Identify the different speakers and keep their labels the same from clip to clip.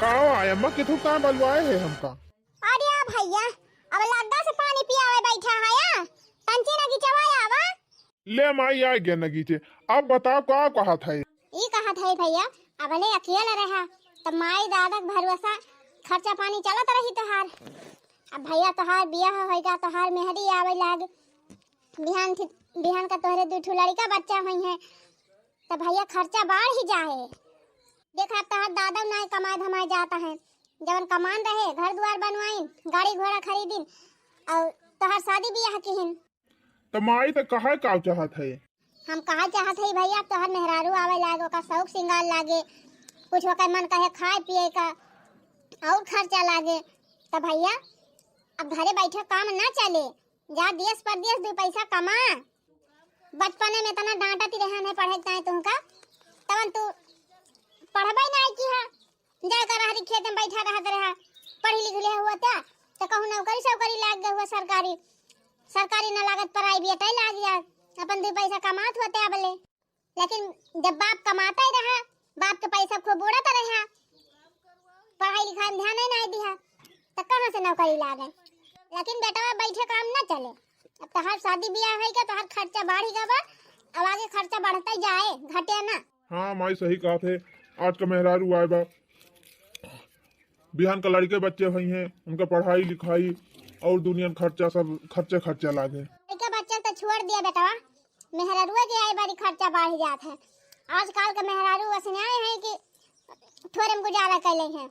Speaker 1: का अम्मा किथु का बलवाए है हमका।
Speaker 2: अरे भैया अब लड्डा से पानी पियावे बैठा है या तंची नगी चवाया वा
Speaker 1: ले माई आ गया नगीचे। अब बताओ का कहा था
Speaker 2: ई कहा था भैया अब ले अकेले रहा तब माई दादा के भरोसा खर्चा पानी चलत रही तोहार। अब भैया तोहार बियाह होएगा तोहार मेहरी आवे लाग बिहान का तोहरे दू ठो लड़का बच्चा हुई है तब भैया खर्चा बढ़ ही जाए। देखा तोहार दादा ना कमाए धमाए जाता है जवन कमान रहे घर द्वार बनवाइन गाड़ी घोड़ा खरीदिन और तोहार शादी बियाह किहिन
Speaker 1: तो माई तो कहा का चाहत है।
Speaker 2: हम कहा चाहत है भैया तोहर मेहरारू आवे लागे ओका शौक सिंगार लागे कुछ ओकर मन कहे खाए पिए का और खर्चा लागे तो भैया अब घरे बैठे काम ना चले जा देश परदेश दो पैसा कमा। बचपने में तना डांटती रहन है पढ़े जाए तुमका तवन तू पढ़बे नहीं की है जा कर हरी खेत में बैठा रहत रहा पढ़ी लिख लिया हुआ था तो कहूं नौकरी सौकरी लाग गए हुआ सरकारी ना लागत प्राइवेट ही लाग गया अपन दो पैसा कमात होते अबले। लेकिन जब बाप कमाता ही रहा बाप के पैसा खूब उड़ाता रहा पढ़ाई लिखाई में ध्यान नहीं दिया तो कहां से नौकरी लागे। लेकिन बेटा बैठे काम ना चले अब तोहार शादी ब्याह है क्या तोहार खर्चा बढ़ेगा बा अब आगे खर्चा बढ़ता ही जाए घटे ना।
Speaker 1: हाँ माई सही कहा थे। आज का मेहरारू आए बा बिहान का लड़के बच्चे हुई हैं उनका पढ़ाई लिखाई और दुनिया खर्चा सब खर्चा लागे।
Speaker 2: लड़का बच्चा तो छोड़ दिया बेटा मेहरारू के आए बारी खर्चा बढ़ जाता है। आजकल का मेहरारू वैसे है कि थोड़े में गुजारा कर ले हैं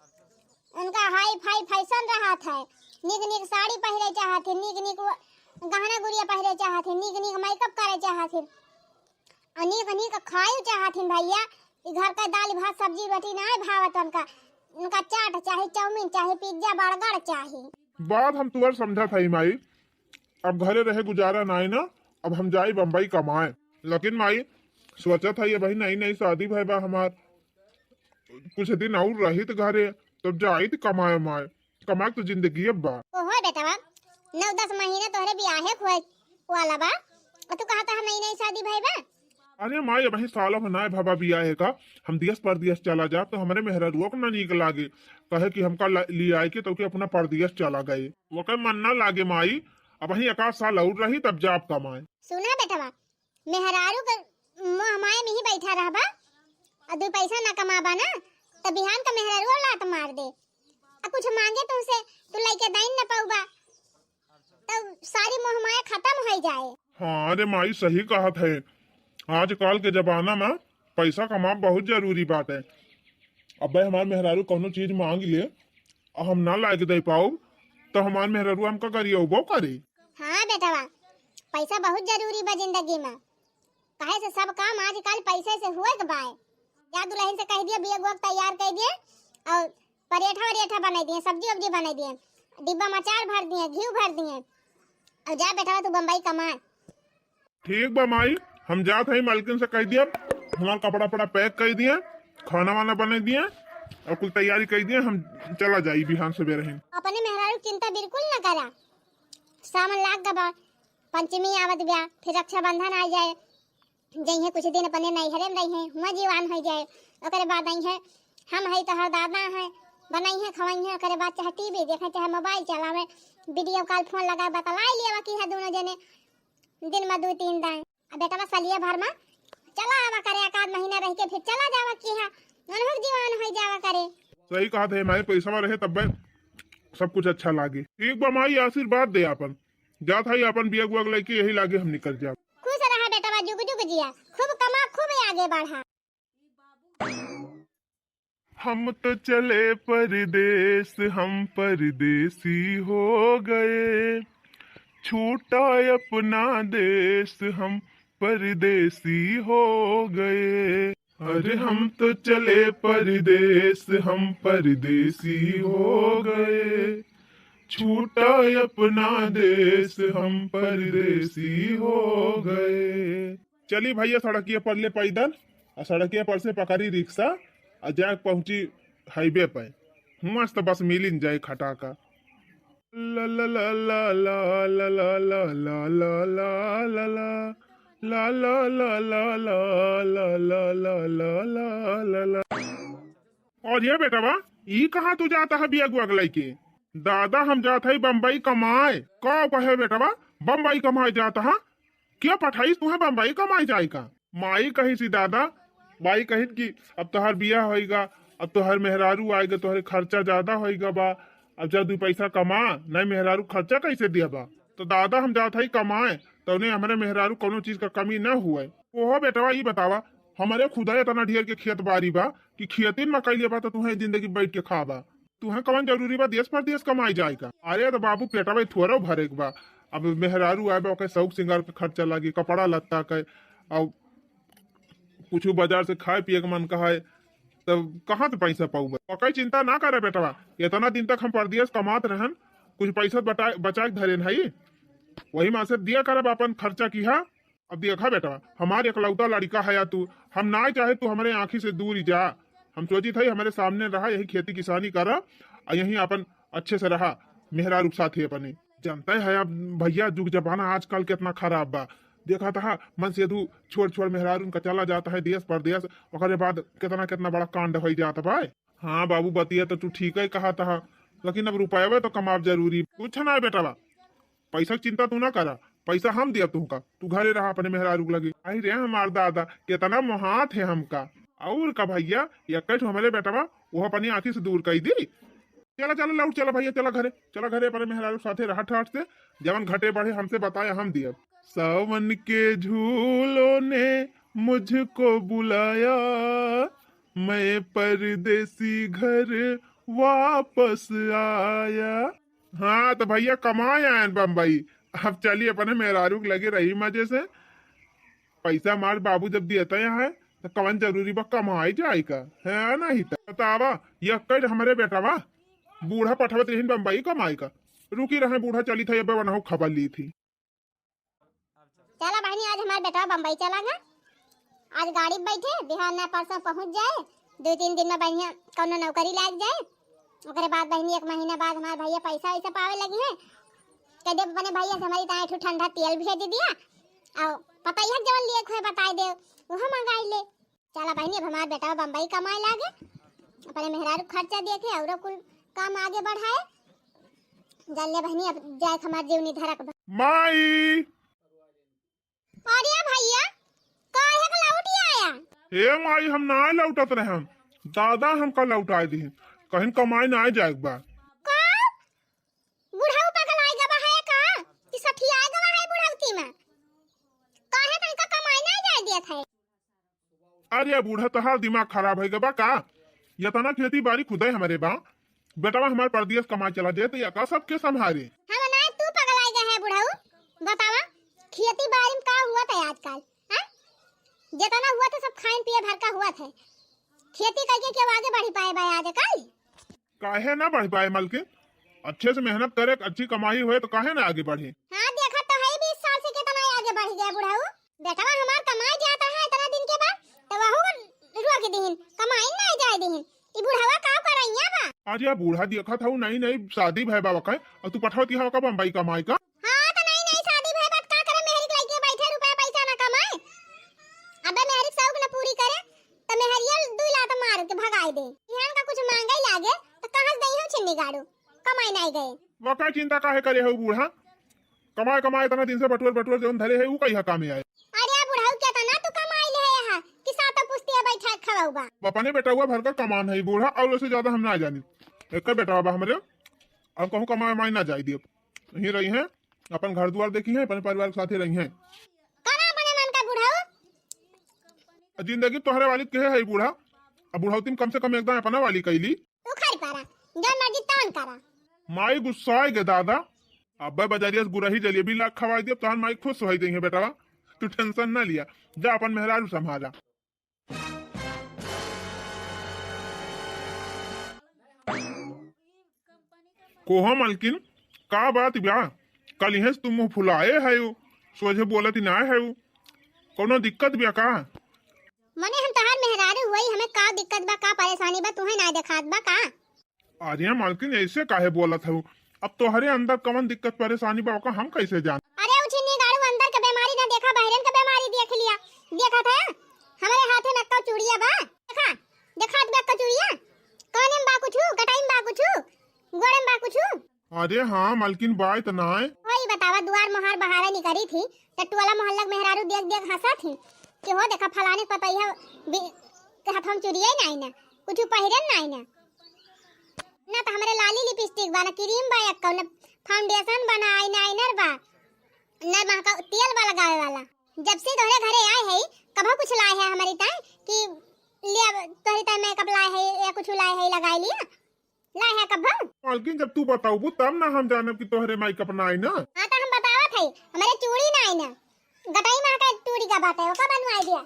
Speaker 2: उनका हाई फाई फैशन रहा था निक साड़ी पहरे चाहते निक गहना गुड़िया पहरे चाहते निक मेकअप करे चाहते निक खाए चाहते भैया घर का दाल भात सब्जी रोटी ना भावत उनका चाट चाहे चाउमीन चाहे पिज्जा बर्गर चाहे।
Speaker 1: बात हम तुअर समझा था माई अब घरे रहे गुजारा ना ना अब हम जाए बम्बई कमाए। लेकिन माई सोचा था ये भाई नई शादी भाई बा हमार कुछ दिन और रही तो घरे तब जाई तो कमाए तो जिंदगी अब बा।
Speaker 2: ओहो बेटा 9-10 महीने तोहरे बियाहे हुए वाला बा और तू कहता है नई शादी भाई बा।
Speaker 1: अरे माई अब सालों में ना भाभा बियाह है का हम देश परदेश चला जा तो हमारे मेहरारुआ को ना नीक लागे कहे कि हमका ले आए के तो के अपना परदेश चला गए वो कहे मन ना लागे माई अब वही 1 साल और रही तब जाप कमाए।
Speaker 2: सुना बेटा मेहरारू के मोह माए में ही बैठा रहबा और 2 पैसा ना कमाबा ना तो बिहान का मेहरारू लात मार दे और कुछ मांगे तुमसे तू लेके दाइन ना पाऊबा तो सारी मोह माया खत्म हो जाए।
Speaker 1: हाँ अरे माई सही कहा है। आजकल के जमाना में पैसा कमा बहुत जरूरी बात है। अब हमारे मेहरारू कोनो चीज मांग ले और हम ना ला के दे पाओ तो हमारे मेहरारू हमका करिए वो करे।
Speaker 2: हाँ बेटा पैसा बहुत जरूरी बा जिंदगी में कहे से सब काम आजकल पैसे से हुए के बाय या दुल्हन से कह दिया बिया गोग तैयार कर दिए और परेठा बना दिए सब्जी वब्जी बना दिए डिब्बा में अचार भर दिए घी भर दिए और जा बेटा तू बम्बई कमा।
Speaker 1: ठीक बा माई हम जात है मालकिन से कह दिया हमारा कपड़ा पड़ा पैक कर दिए खाना वाना बना दिए और कुल तैयारी कर दिए हम चला जाई बिहान से रहे।
Speaker 2: अपने मेहरारू चिंता बिल्कुल न करा सामान लाग गबा पंचमी आवत ब्या फिर रक्षाबंधन आ जाए जइहे कुछ दिन अपने नैहरे में रही हुआ जीवान हो जाए ओकरे बाद आई है हम है तोहर दादा है बनाई है खवाई है ओकरे बाद चाहे टीवी देखे चाहे मोबाइल चलावे वीडियो कॉल फोन लगा बतलाई लिया कि है दोनों जने दिन में 2-3 दिन अब बेटा सलिया भर में चला आवा करे 1 महीना रह के फिर चला जावा की है मनोहर जीवान हो जावा करे।
Speaker 1: सही कहा थे हमारे पैसा में रहे तब सब कुछ अच्छा लागे। ठीक बा माई आशीर्वाद दे अपन जात है अपन बिया गुआ लेके यही लागे हम निकल जाए।
Speaker 2: खुश रहा बेटा जुग जुग जिया खूब कमा खूब आगे बढ़ा।
Speaker 1: हम तो चले परदेश हम परदेसी हो गए छूटा अपना देश हम परदेसी हो गए। अरे हम तो चले परदेश हम परदेसी हो गए छूटा अपना देश हम परदेसी हो गए। चली भैया सड़किया पर ले पैदल और सड़किया पर से पकड़ी रिक्शा और जा पहुंची हाईवे पे मस्त बस मिलिन जाए खटा का ला ला ला ला ला ला ला ला ला ला ला ला ला ला ला ला ला ला ला ला ला ला ला ला। और ये बेटा बा ई कहाँ तू जाता है बिया गुआ के? दादा हम जाता है बम्बई कमाए। का कहे बेटा बा बम्बई कमाए जाता है? क्या पठाई तुम्हें बम्बई कमाए जाएगा? माई कही सी दादा, माई कही कि अब तोहर बिया होएगा, अब तोहर मेहरारू आएगा, तोहरे खर्चा ज्यादा होएगा बा, अब जब तू पैसा कमा नहीं मेहरारू खर्चा कैसे दिया बा? तो दादा हम जाता ही कमाए तो उन्हें हमारे मेहरारू कोनो चीज का कमी न हुआ। ओहो बेटवा ये बतावा हमारे खुदा इतना ढेर के खेत बारी बा कि खेतीन मकई ले बा तो तुम्हें जिंदगी बैठ के खा बा। तुम्हें कौन जरूरी बा देश परदेश कमाई जाएगा? अरे तो बाबू पेटवा थोड़ा भरे बा। अब मेहरारू आए बा शौक श्रृंगार के खर्चा लगी, कपड़ा लत्ता के, और कुछ बाजार से खाए पिए के मन कहा है, तब कहाँ से पैसा पाऊंगा? कई चिंता ना करे बेटवा, इतना दिन तक हम परदेश कमात रहन, कुछ पैसा बचा के धरे नहीं, वही माँ से दिया करब अपन खर्चा किया। अब देखा बेटा हमारे इकलौता लड़का है या तू, हम ना चाहे तू हमारे आंखी से दूर ही जा। हम सोची थी हमारे सामने रहा, यही खेती किसानी करा और यही अपन अच्छे से रहा मेहरारू साथी अपने। जानता है अब भैया जुग जमाना आजकल कितना खराब बा। देखा था मन से दू छोड़ छोड़ मेहरारू का चला जाता है देश परदेश, ओकरे बाद कितना कितना बड़ा कांड हो जाता भाई। हाँ बाबू बतिया तो तू ठीक ही कहा था, लेकिन अब रुपये तो कमाब जरूरी। कुछ ना बेटा बा, पैसा की चिंता तू ना करा, पैसा हम दिया तुमका, तू घरे रहा अपने मेहरारू लगे। आई रे हमार दादा कितना मोहात है हमका। और का भैया एक हमारे बेटा बा वो अपनी आंखी से दूर कर दी। चला चला लौट चला भैया, चला घरे अपने मेहरारू साथे रहा ठाट से, जवन घटे बढ़े हमसे बताया हम दिया। सावन के झूलों ने मुझको बुलाया, मैं परदेसी घर वापस आया। हाँ तो भैया कमाया बम्बई, अब चलिए अपने मेहरारू लगे रही मजे से। पैसा मार बाबू जब देता है तो कवन जरूरी बा कमाई जाएगा है नहीं? बतावा ये कर हमारे बेटा बा बूढ़ा पठवत रही बम्बई कमाई का, रुकी रहे बूढ़ा चली थी अब वनहु खबर ली थी।
Speaker 2: चला बहनी आज हमारा बेटा बम्बई चला गया, आज गाड़ी में बैठे बिहार न परसों पहुंच जाए, 2-3 दिन में बढ़िया कौनो नौकरी लग जाए। ओकरे बाद बहनी 1 महीना बाद हमारे भैया पैसा वैसा पावे लगी है, कदे अपने भैया से हमारी ताए ठंडा तेल भेज दिया और पता ही जवन लिए खोए बताई दे वो मंगाई ले। चला बहनी अब हमारा बेटा बम्बई कमाए लागे, अपने मेहरारू खर्चा देखे और कुल काम आगे बढ़ाए। जल ले बहनी अब जाए हमारे जीवनी धरक
Speaker 1: माई।
Speaker 2: अरे भैया काहे का लौट आया?
Speaker 1: हे माई हम ना लौटत रहे, हम दादा हमका लौटाए दी, कहीं कमाई ना जाए बा।
Speaker 2: का बुढ़ाऊ पगल आएगा बा है का कि सठी आएगा बा है बुढ़ाउती में? काहे कहीं का कमाई ना जाए दिया था?
Speaker 1: अरे बूढ़ा तोहार दिमाग खराब है बा का? ये तना खेती बाड़ी खुद हमारे बा, बेटा हमारे परदेश कमाई चला जाए तो या का सबके संभाले।
Speaker 2: हम ना तू पगल आएगा है बुढ़ाऊ, बतावा खेती बाड़ी में का हुआ था आजकल? हां जितना हुआ था सब खाइन पिए भर का हुआ था, खेती करके क्यों आगे बढ़ पाए भाई आजकल?
Speaker 1: काहे ना बढ़ पाए मालकिन, अच्छे से मेहनत करे अच्छी कमाई हुए तो काहे ना आगे बढ़े।
Speaker 2: हाँ देखा तो है 20 साल से कितना आगे बढ़ गया बुढ़ाऊ। बेटा हमार कमाई जाता है इतना दिन के बाद तो वहु रुआ के दिन कमाई ना जाए दिन ई बुढ़ावा का करैया बा।
Speaker 1: आज या बूढ़ा देखा था नहीं नहीं शादी भय बाबा का और तू पठावती हवा का बम्बई कमाई का।
Speaker 2: हां तो नहीं नहीं शादी भय बात का करे, मेहरी लइके बैठे रुपया पैसा ना कमाए, अबे मेहरी शौक ना पूरी करे तो मेहरिया 2 लात मार के भगाई दे। यहां का कुछ मांगे लागे तो कहां से दई हम छिन्नी गाड़ू कमाई नहीं गए।
Speaker 1: वो का चिंता काहे करे हो बूढ़ा, कमाए कमाए इतना दिन से बटुर जोन धरे है वो कहीं काम आए।
Speaker 2: अरे बुढ़ाऊ क्या तना तू कमाई ले है कि साथ पुस्तिया बैठा खवाऊबा?
Speaker 1: अपने बेटा हुआ भर का कमान है बूढ़ा, और उससे ज्यादा हम ना जानी। एक बेटा हुआ हमारे अब कहूँ कमाए माई ना जाए दिए, यही रही है अपन घर द्वार देखी है, अपने परिवार के साथ ही रही है।
Speaker 2: अपने मन का बुढ़ाऊ
Speaker 1: जिंदगी तोहरे वाली के है बूढ़ा, अब बुढ़ाउती कम से कम एकदम अपना वाली कैली।
Speaker 2: तू खरी पारा जो मर्जी तौन करा।
Speaker 1: माई गुस्सा गे दादा, अब बाजारिया से गुरही जलेबी लाख खवाई दिया तोहर माई खुश हो देंगे बेटा, तू टेंशन ना लिया, जा अपन मेहरारू संभाला। कोहा मालकिन का बात ब्या, कल यहाँ तुम मुँह फुलाए है सोझे बोलत ही ना है कोनो दिक्कत ब्या का?
Speaker 2: मने हम तहार मेहरारू हुई, हमें का दिक्कत बा का परेशानी बा तुम्हें ना दिखात बा का?
Speaker 1: अरे मालकिन ऐसे काहे बोलत है, अब तोहरे अंदर कवन दिक्कत परेशानी बा का हम कैसे जान?
Speaker 2: अरे उछिनी गाड़ू अंदर के बीमारी ना देखा बाहरन के बीमारी बेक्का चूड़िया बा देखा देखा बेक्का चूड़िया काने में बा कुछु कटाई में बा कुछु गोड़े में बा कुछु।
Speaker 1: अरे हाँ मालकिन बाय तो ना है।
Speaker 2: वही बतावा दुआर मोहर बहारा निकरी थी टट्टू वाला मोहल्ला मेहरारू देख देख हंसा थी कि हो देखा फलाने पतैया के हाथ हम चूड़िया नहीं ना कुछ पहिरन नहीं ना तो हमारे लाली लिपस्टिक बा ना क्रीम बा एक ना फाउंडेशन बना आईलाइनर बा ना वहां का तेल वाला लगावे वाला। जब से तोहरे घरे आए है कभी कुछ लाए है हमारी ताई कि ले तोहरी ताई मेकअप लाए है या कुछ लाए है लगाई लिया लाए है कभी।
Speaker 1: मालकिन जब तू बताऊ तब ना हम जाने कि तोहरे मेकअप ना आई ना।
Speaker 2: हां तो हम बतावत है हमारे चूड़ी ना आई ना गटाई में का टूटी का बात है वो का बनवाई दिया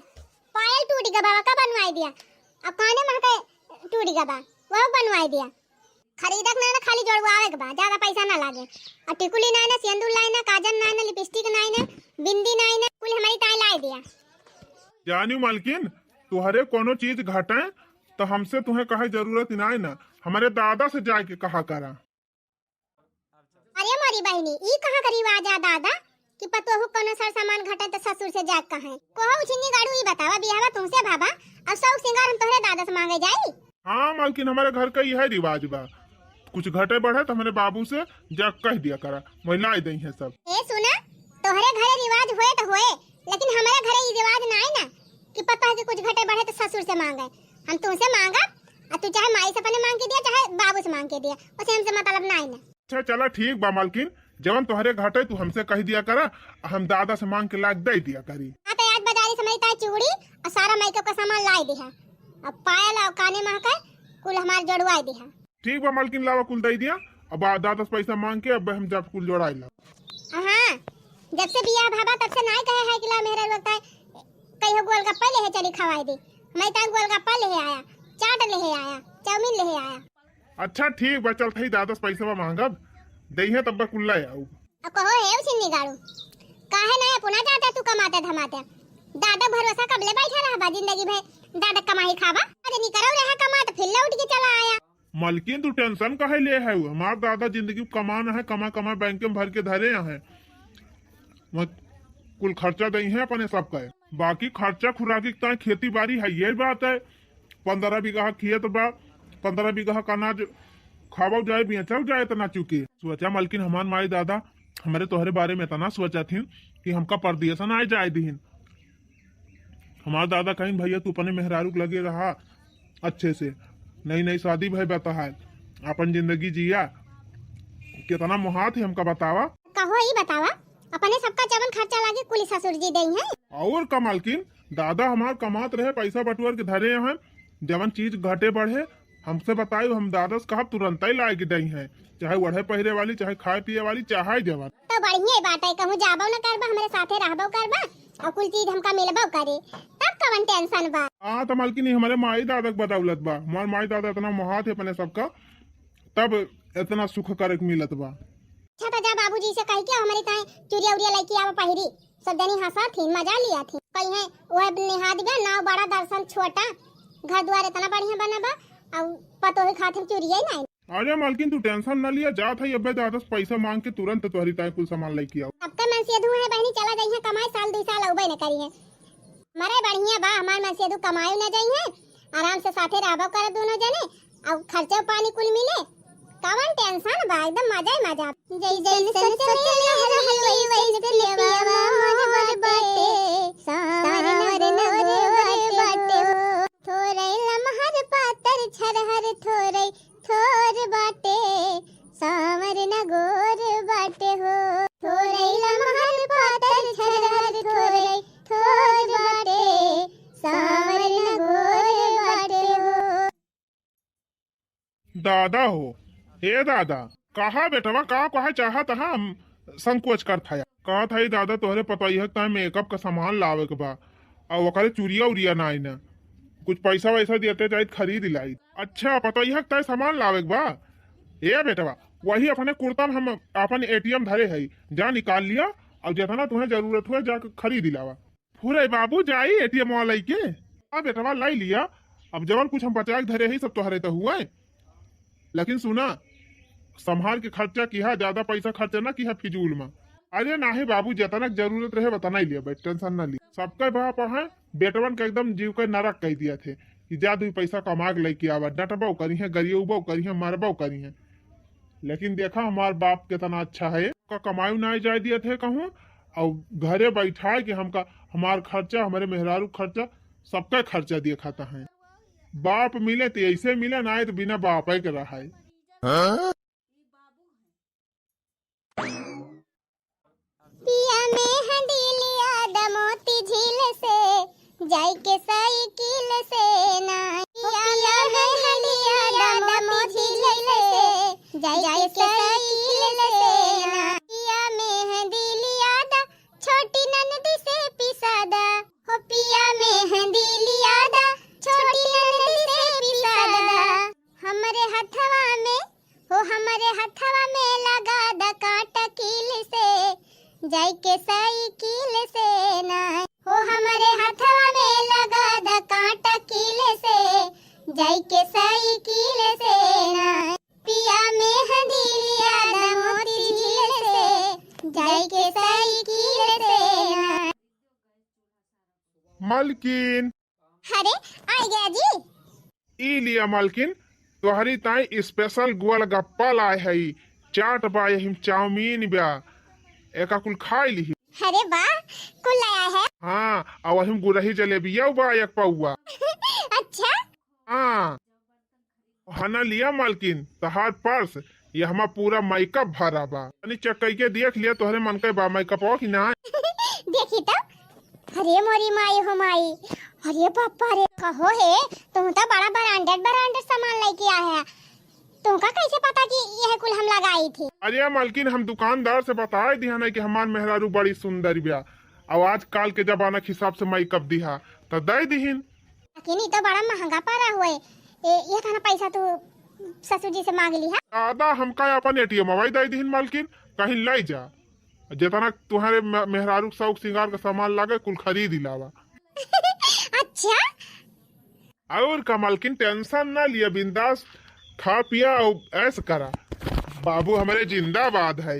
Speaker 2: पायल टूटी का बाबा का बनवाई दिया अब काने में का टूटी का बा वो बनवाई दिया। खरीदक ना खाली जोड़वावे के बा ज्यादा पैसा ना लागे और टिकुली ना ना सिंदूर लाई ना काजल ना ना लिपस्टिक ना ना बिंदी ना ना कुल हमारी ताई लाई दिया।
Speaker 1: जानी मालकिन तुहरे कोनो चीज घटे तो हमसे तुम्हें कहे जरूरत ना है ना हमारे दादा से जाके कहा करा।
Speaker 2: अरे मोरी बहनी ई कहां करी आजा दादा कि पतोहु कोनो सर सामान घटे तो ससुर से जाग कहे कोहो उछनी गाड़ू ई बतावा बियाहवा तुमसे भाबा अब सब सिंगार हम तोहरे दादा से मांगे जाई।
Speaker 1: हाँ मालकिन हमारे घर का यह रिवाज बा कुछ घटे बढ़े तो हमारे बाबू से जा कह दिया करा महिला दई है सब।
Speaker 2: ए सुना तोहरे घरे रिवाज होए तो होए लेकिन हमारे घरे ई रिवाज ना है ना कि पता है कि कुछ घटे बढ़े तो ससुर से मांगे हम तुमसे मांगा और तू चाहे माई से अपने मांग के दिया चाहे बाबू से मांग के दिया उसे हमसे मतलब ना है ना।
Speaker 1: अच्छा चला ठीक बा मालकिन जवन तोहरे घटे तू हमसे कह दिया करा हम दादा से मांग के लाग दे दिया करी।
Speaker 2: हां तो आज बाजारी समय ताई चूड़ी और सारा मेकअप का सामान लाई दिया अब पायल और काने में का कुल हमार जोड़वाई दिया।
Speaker 1: ठीक बा मालकिन लावा कुल दे दिया अब दादा से पैसा मांग के अब हम जब कुल जोड़ाई ला।
Speaker 2: हां जब से बियाह भाबा तब से नहीं कहे है कि ला मेरा वक्त है कहियो गोलगप्पा ले चली खवाई दी मैं ता गोलगप्पा ले आया चाट ले आया चाउमीन ले आया।
Speaker 1: अच्छा ठीक बा चल थई दादा से पैसा मांगब दई है तब कुल ले आऊ।
Speaker 2: अब कहो है उसिनी गाड़ू काहे ना पुना जाता तू कमाते धमाते दादा भरोसा कबले बैठा रहा जिंदगी भर दादा कमाई खाबा अरे नी करो रहा कमा तो फिर लौट के चला आया।
Speaker 1: मालकिन तू टेंशन काहे ले है हमार दादा जिंदगी कमाना है कमा कमा बैंक में भर के धरे है मत कुल खर्चा दई है अपने सब का बाकी खर्चा खुराकी का खेती बाड़ी है ये बात है 15 बीघा खेत बा 15 बीघा का अनाज खावा जाए बेचल जाए इतना चुके सोचा मालकिन हमार माई दादा हमारे तोहरे बारे में इतना सोचा थी कि हमका परदेश ना आए जाए दीन हमार दादा कहीं भैया तू अपने मेहरारू लगे रहा अच्छे से नई नई शादी भाई बता है अपन जिंदगी जिया कितना मुहात है हमका बतावा।
Speaker 2: कहो ही बतावा अपने सबका जवन खर्चा लागे कुल ससुर जी देई है
Speaker 1: और का मालकिन दादा हमार कमात रहे पैसा बटुअर के धरे हैं जवन चीज घटे बढ़े हमसे बताई हम दादा से कहा तुरंत ही लाए के दई है चाहे वढ़े पहिरे वाली चाहे खाए पिए वाली चाहे जवन
Speaker 2: तो बढ़िया बात है कहूं जाबो ना करबा हमारे साथे रहबो करबा और कुल चीज हमका मिलबो करे तब कवन टेंशन बा।
Speaker 1: हाँ तो मालकिन हमारे माई दादा के बदौलत बा हमारे माई दादा इतना मुहात है अपने सबका तब इतना सुख करे मिलत बा।
Speaker 2: अच्छा तो जा बाबूजी से कह के हमारी ताई चूड़िया उड़िया लेके आवा पहिरी सब जनी हंसा थी मजा लिया थी कहीं है वो निहा दिया नाव बड़ा दर्शन छोटा घर द्वार इतना बढ़िया बना बा और पतो ही खातिर चूड़िया ही नहीं।
Speaker 1: अरे मालकिन तू टेंशन न लिया जा था अब दादा से पैसा मांग के तुरंत तोहरी ताई कुल सामान लेके आओ।
Speaker 2: अब तो मनसेदू है बहनी चला गई है कमाई साल 2 साल उबे न करी है मरे बढ़िया बा हमार मनसेदू कमाई न जाई है आराम से साथे रहबो करे दोनों जने और खर्चा पानी कुल मिले कवन टेंशन बा एकदम मजा ही मजा। जय जय सचले हर हलवई वैसे लेवा मन बर बाटे सावर नगर बाटे थोरे लमहर पातर छरहर थोरे थोर बाटे सावर नगोर बाटे हो थोरे लमहर पातर छरहर थोरे थोर बाटे सावर नगोर बाटे हो।
Speaker 1: दादा हो हे दादा कहा बेटवा कहा चाहत हम संकोच कर था कहा था दादा तोहरे पता मेकअप का सामान लावे के बा और वकाले चूड़िया उड़िया ना आई ना कुछ पैसा वैसा देते चाहे खरीद लाई। अच्छा पता तय सामान लावे के बा ए बेटवा वही अपने कुर्ता में हम अपन एटीएम धरे है जा निकाल लिया और जितना तुम्हें जरूरत हुआ जाकर खरीद लावा पूरे बाबू जाई एटीएम वाला के हाँ बेटवा लाई लिया अब जवन कुछ हम बचा के धरे है सब तोहरे तो हुआ लेकिन सुना संभाल के खर्चा किया ज्यादा पैसा खर्चा ना किया फिजूल में। अरे ना है बाबू जितना जरूरत रहे बताना ही लिया टेंशन ना लिया। सबका बाप है बेटवन का एकदम जीव के नरक कह दिया थे कि जा तू पैसा कमा के लेके आवा, डटबो करी है, गरियबो करी है, मरबो करी है। लेकिन देखा हमार बाप कितना अच्छा है, का कमाई ना जाए दिए थे कहूँ और घरे बैठा कि हमका हमार खर्चा, हमारे मेहरारू खर्चा, सबका खर्चा दिए खाता है। बाप मिले तो ऐसे मिले ना तो बिना बाप के रहा है।
Speaker 2: पिया में हंडीलिया दमोती झील से जाई के साइकिल से ना, पिया में हंडीलिया दमोती झील से जाई के साइकिल से ना, पिया में हंडीलिया दा छोटी ननदी से पिसादा हो, पिया में हंडीलिया दा छोटी ननदी से पिसादा, हमरे हथवा में हो, हमरे हथवा में लगा दा कांटा कील से जाई के साइकिल से ना, हो हमारे हथवा में लगा द कांटा कील से जाई के साइकिल से ना, पिया में हंडीलिया द मोती झील से जाई के साइकिल से ना।
Speaker 1: मालकिन
Speaker 2: अरे आ गया जी।
Speaker 1: ई लिया मालकिन, तोहरी ताई स्पेशल गोलगप्पा लाए है, चाट बा, यही चाउमीन बा, एका कुल खाई ली।
Speaker 2: अरे वाह, कुल आया है।
Speaker 1: हाँ, और वही गुरही जलेबिया बा एक पौवा।
Speaker 2: अच्छा
Speaker 1: हाँ, हना लिया मालकिन, तहार पर्स ये हमारा पूरा मेकअप भरा बा, यानी चक्कई के देख लिया तोहरे मन के बा मेकअप हो कि ना।
Speaker 2: देखी तो, अरे मोरी माई हो माई, अरे पापा रे कहो है, तुम तो बड़ा ब्रांडेड सामान लेके आया है, तुमका कैसे पता कि यह कुल हम लगाई थी?
Speaker 1: अरे मालकिन, हम दुकानदार से बताए दिया ना कि हमार मेहरारू बड़ी सुंदर बिया, और आज काल के जमाना के हिसाब से मेकअप दिहा तो दे दिहिन।
Speaker 2: लेकिन ये तो बड़ा महंगा पड़ा हुआ है, ये खाना पैसा तू ससुर जी से मांग ली है?
Speaker 1: आधा हमका अपन एटीएम मोबाइल दे दिहिन मालकिन, कहीं ले जा, जितना तुम्हारे मेहरारू शौक श्रृंगार का सामान लागे कुल खरीद लावा।
Speaker 2: अच्छा,
Speaker 1: और का मालकिन टेंशन ना लिया, बिंदास खा पिया और ऐश करा, बाबू हमारे जिंदाबाद है।